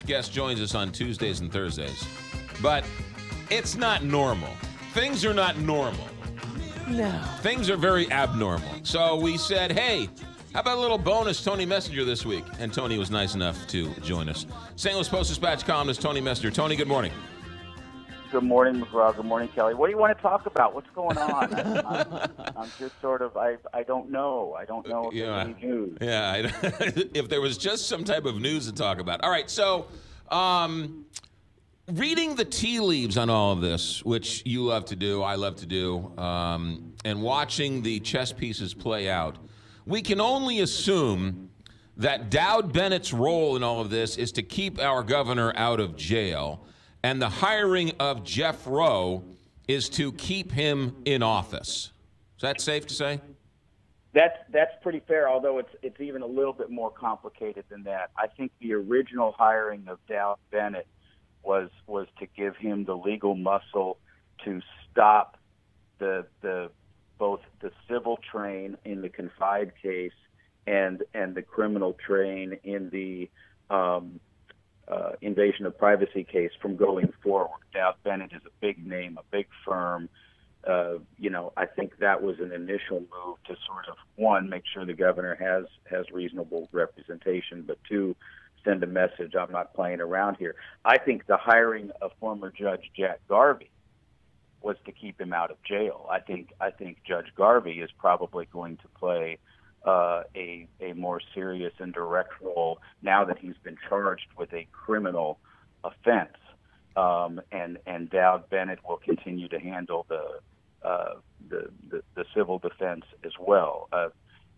guest joins us on Tuesdays and Thursdays. But it's not normal. Things are not normal. No. Things are very abnormal. So we said, hey, how about a little bonus Tony Messenger this week? And Tony was nice enough to join us. St. Louis Post-Dispatch columnist Tony Messenger. Tony, good morning. Good morning, McGraw. Good morning, Kelly. What do you want to talk about? What's going on? I'm just sort of, I don't know. I don't know if there's any news. Yeah, if there was just some type of news to talk about. All right, so reading the tea leaves on all of this, which you love to do, I love to do, and watching the chess pieces play out, we can only assume that Dowd Bennett's role in all of this is to keep our governor out of jail, and the hiring of Jeff Rowe is to keep him in office. Is that safe to say? That's pretty fair, although it's even a little bit more complicated than that. I think the original hiring of Dowd Bennett was to give him the legal muscle to stop both the civil train in the Confide case and the criminal train in the invasion of privacy case from going forward. Dowd Bennett is a big name, a big firm. I think that was an initial move to sort of, one, make sure the governor has reasonable representation, but two, send a message, I'm not playing around here. I think the hiring of former Judge Jack Garvey was to keep him out of jail. I think Judge Garvey is probably going to play a more serious and direct role now that he's been charged with a criminal offense. And Dowd Bennett will continue to handle the civil defense as well.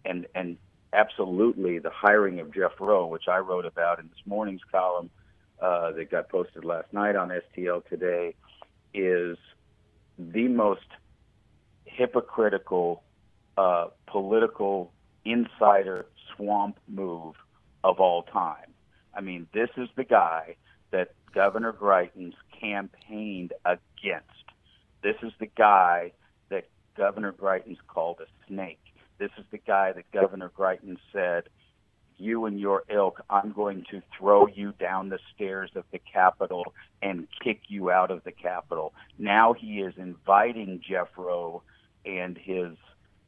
And absolutely, the hiring of Jeff Rowe, which I wrote about in this morning's column that got posted last night on STL Today, is the most hypocritical political insider swamp move of all time. I mean, this is the guy that Governor Greitens campaigned against. This is the guy that Governor Greitens called a snake. This is the guy that Governor Greitens said, you and your ilk, I'm going to throw you down the stairs of the Capitol and kick you out of the Capitol. Now he is inviting Jeff Rowe and his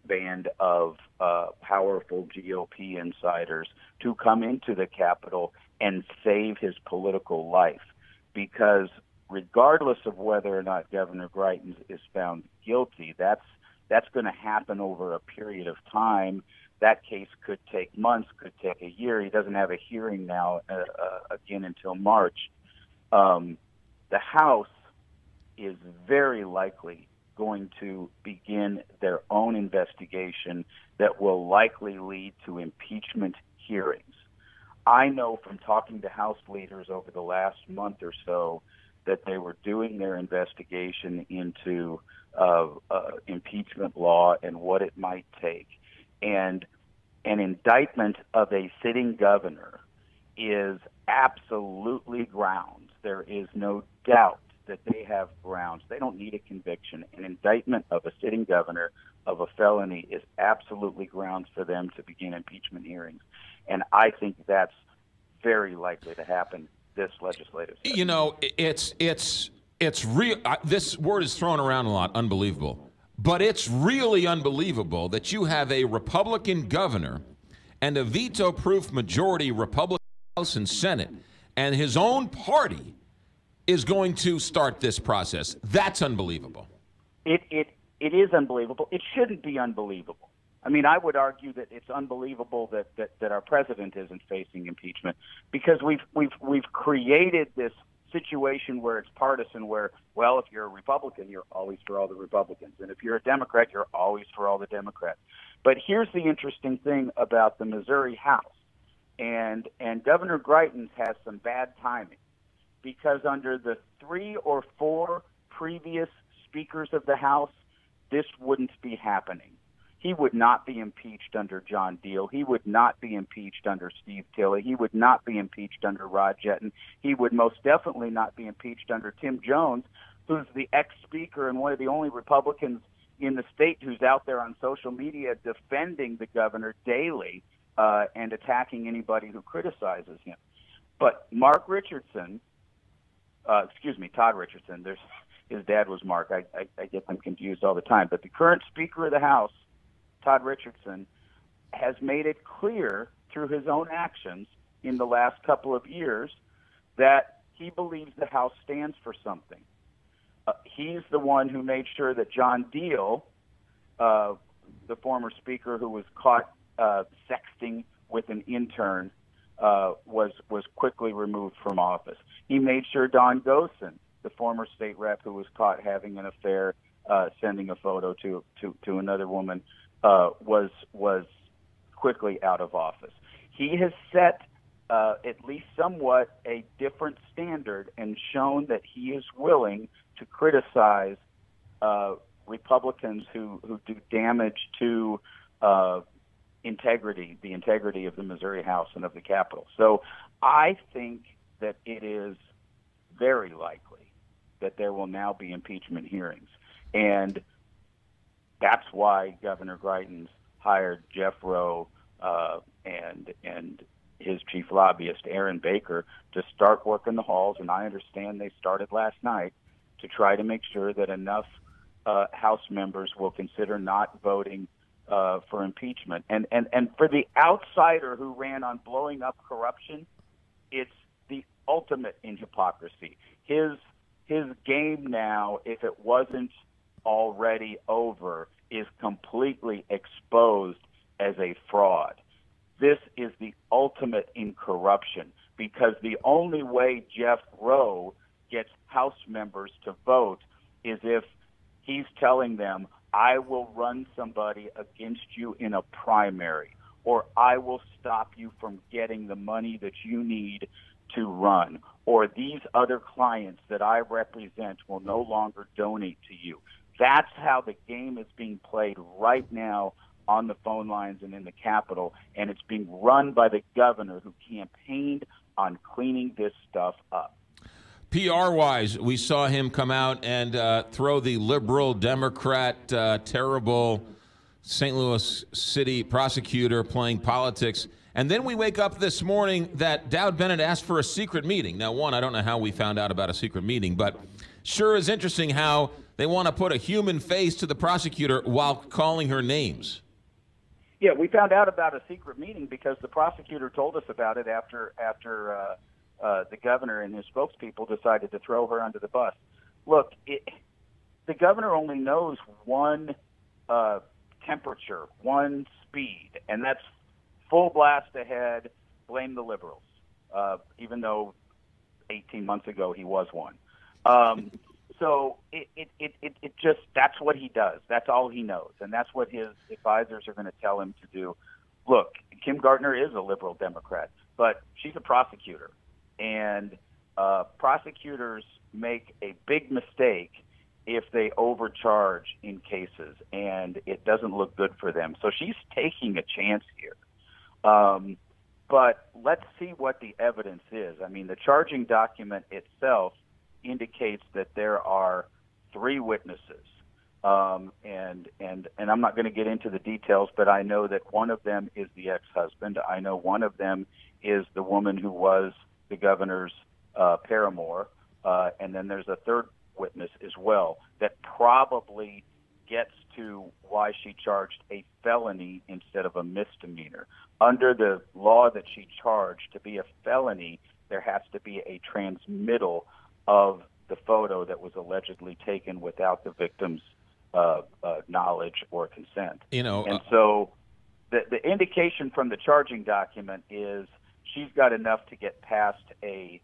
band of powerful GOP insiders to come into the Capitol and save his political life. Because regardless of whether or not Governor Greitens is found guilty, that's going to happen over a period of time. That case could take months, could take a year. He doesn't have a hearing now again until March. The House is very likely going to begin their own investigation that will likely lead to impeachment hearings. I know from talking to House leaders over the last month or so that they were doing their investigation into impeachment law and what it might take. And an indictment of a sitting governor is absolutely grounds. There is no doubt that they have grounds. They don't need a conviction. An indictment of a sitting governor of a felony is absolutely grounds for them to begin impeachment hearings. And I think that's very likely to happen this legislative session. You know, it's real. This word is thrown around a lot, unbelievable. But it's really unbelievable that you have a Republican governor and a veto-proof majority Republican House and Senate, and his own party is going to start this process. That's unbelievable. It is unbelievable. It shouldn't be unbelievable. I mean, I would argue that it's unbelievable that our president isn't facing impeachment, because we've created this situation where it's partisan, where, well, if you're a Republican, you're always for all the Republicans, and if you're a Democrat, you're always for all the Democrats. But here's the interesting thing about the Missouri House, and Governor Greitens has some bad timing, because under the 3 or 4 previous speakers of the House, this wouldn't be happening. He would not be impeached under John Deal. He would not be impeached under Steve Tilley. He would not be impeached under Rod Jetton. He would most definitely not be impeached under Tim Jones, who's the ex-speaker and one of the only Republicans in the state who's out there on social media defending the governor daily and attacking anybody who criticizes him. But Mark Richardson, Todd Richardson. His dad was Mark. I get them confused all the time. But the current Speaker of the House, Todd Richardson, has made it clear through his own actions in the last couple of years that he believes the House stands for something. He's the one who made sure that John Deal, the former Speaker who was caught sexting with an intern, was quickly removed from office. He made sure Don Gosen, the former state rep who was caught having an affair, sending a photo to another woman, was quickly out of office. He has set at least somewhat a different standard and shown that he is willing to criticize Republicans who do damage to the integrity of the Missouri House and of the Capitol. So I think that it is very likely that there will now be impeachment hearings. And that's why Governor Greitens hired Jeff Rowe and his chief lobbyist, Aaron Baker, to start working the halls. And I understand they started last night to try to make sure that enough House members will consider not voting for impeachment. And for the outsider who ran on blowing up corruption, it's the ultimate in hypocrisy. His game now, if it wasn't already over, is completely exposed as a fraud. This is the ultimate in corruption, because the only way Jeff Rowe gets House members to vote is if he's telling them, I will run somebody against you in a primary, or I will stop you from getting the money that you need to run, or these other clients that I represent will no longer donate to you. That's how the game is being played right now on the phone lines and in the Capitol, and it's being run by the governor who campaigned on cleaning this stuff up. PR-wise, we saw him come out and throw the liberal Democrat, terrible St. Louis City prosecutor playing politics. And then we wake up this morning that Dowd Bennett asked for a secret meeting. Now, one, I don't know how we found out about a secret meeting, but sure is interesting how they want to put a human face to the prosecutor while calling her names. Yeah, we found out about a secret meeting because the prosecutor told us about it after the governor and his spokespeople decided to throw her under the bus. Look, the governor only knows one temperature, one speed, and that's full blast ahead, blame the liberals, even though 18 months ago he was one. So it just, that's what he does. That's all he knows, and that's what his advisors are going to tell him to do. Look, Kim Gardner is a liberal Democrat, but she's a prosecutor. And prosecutors make a big mistake if they overcharge in cases, and it doesn't look good for them. So she's taking a chance here. But let's see what the evidence is. I mean, the charging document itself indicates that there are 3 witnesses. And I'm not going to get into the details, but I know that one of them is the ex-husband. I know one of them is the woman who was the governor's paramour, and then there's a third witness as well that probably gets to why she charged a felony instead of a misdemeanor. Under the law that she charged, to be a felony, there has to be a transmittal of the photo that was allegedly taken without the victim's knowledge or consent. And so the indication from the charging document is she's got enough to get past a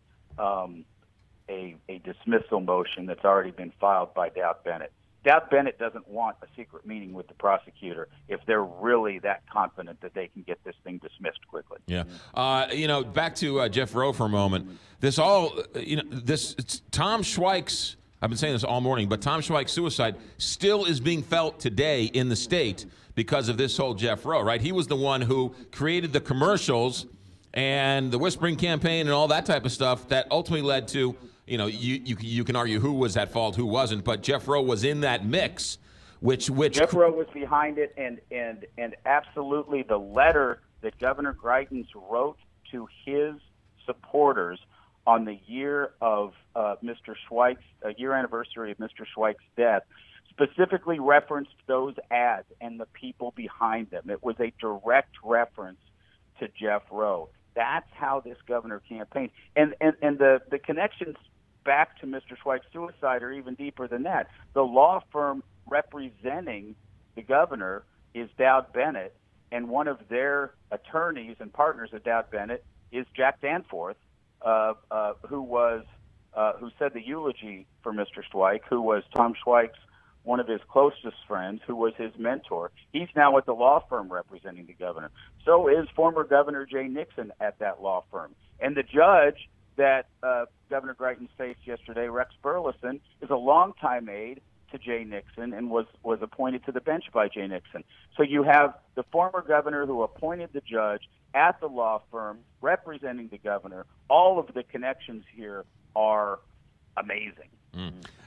dismissal motion that's already been filed by Dowd Bennett. Dowd Bennett doesn't want a secret meeting with the prosecutor if they're really that confident that they can get this thing dismissed quickly. Yeah. Back to Jeff Rowe for a moment. This all, it's Tom Schweik's, I've been saying this all morning, but Tom Schweik's suicide still is being felt today in the state because of this whole Jeff Rowe, right? He was the one who created the commercials and the whispering campaign and all that type of stuff that ultimately led to, you can argue who was at fault, who wasn't, but Jeff Rowe was in that mix, which Jeff Rowe was behind it, and absolutely the letter that Governor Greitens wrote to his supporters on the year of Mr. Schweik's year anniversary of Mr. Schweik's death specifically referenced those ads and the people behind them. It was a direct reference to Jeff Rowe. That's how this governor campaigned. And the connections back to Mr. Schweik's suicide are even deeper than that. The law firm representing the governor is Dowd Bennett, and one of their attorneys and partners at Dowd Bennett is Jack Danforth, who said the eulogy for Mr. Schweik, who was Tom Schweik's one of his closest friends, who was his mentor. He's now at the law firm representing the governor. So is former Governor Jay Nixon at that law firm. And the judge that Governor Greitens faced yesterday, Rex Burleson, is a longtime aide to Jay Nixon and was appointed to the bench by Jay Nixon. So you have the former governor who appointed the judge at the law firm representing the governor. All of the connections here are amazing.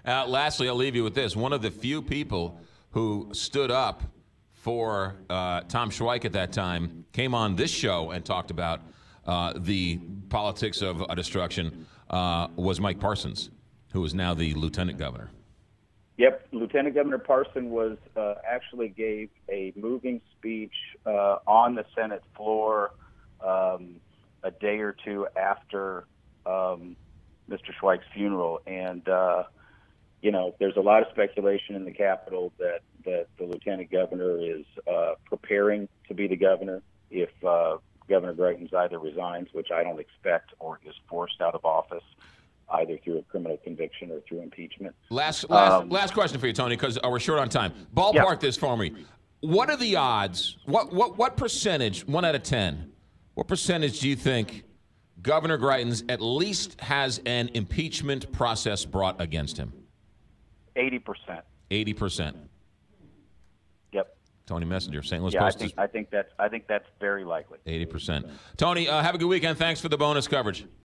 Lastly, I'll leave you with this. One of the few people who stood up for Tom Schweik at that time came on this show and talked about the politics of destruction was Mike Parsons, who is now the lieutenant governor. Yep, Lieutenant Governor Parson was actually gave a moving speech on the Senate floor a day or two after Mr. Schweik's funeral, and there's a lot of speculation in the Capitol that the Lieutenant Governor is preparing to be the governor if Governor Greitens either resigns, which I don't expect, or is forced out of office, either through a criminal conviction or through impeachment. Last question for you, Tony, because we're short on time. Ballpark this for me. What are the odds? What percentage, 1 out of 10, what percentage do you think Governor Greitens at least has an impeachment process brought against him? 80%. 80%. Yep. Tony Messenger, St. Louis Post. I think that's very likely. 80%. Tony, have a good weekend. Thanks for the bonus coverage.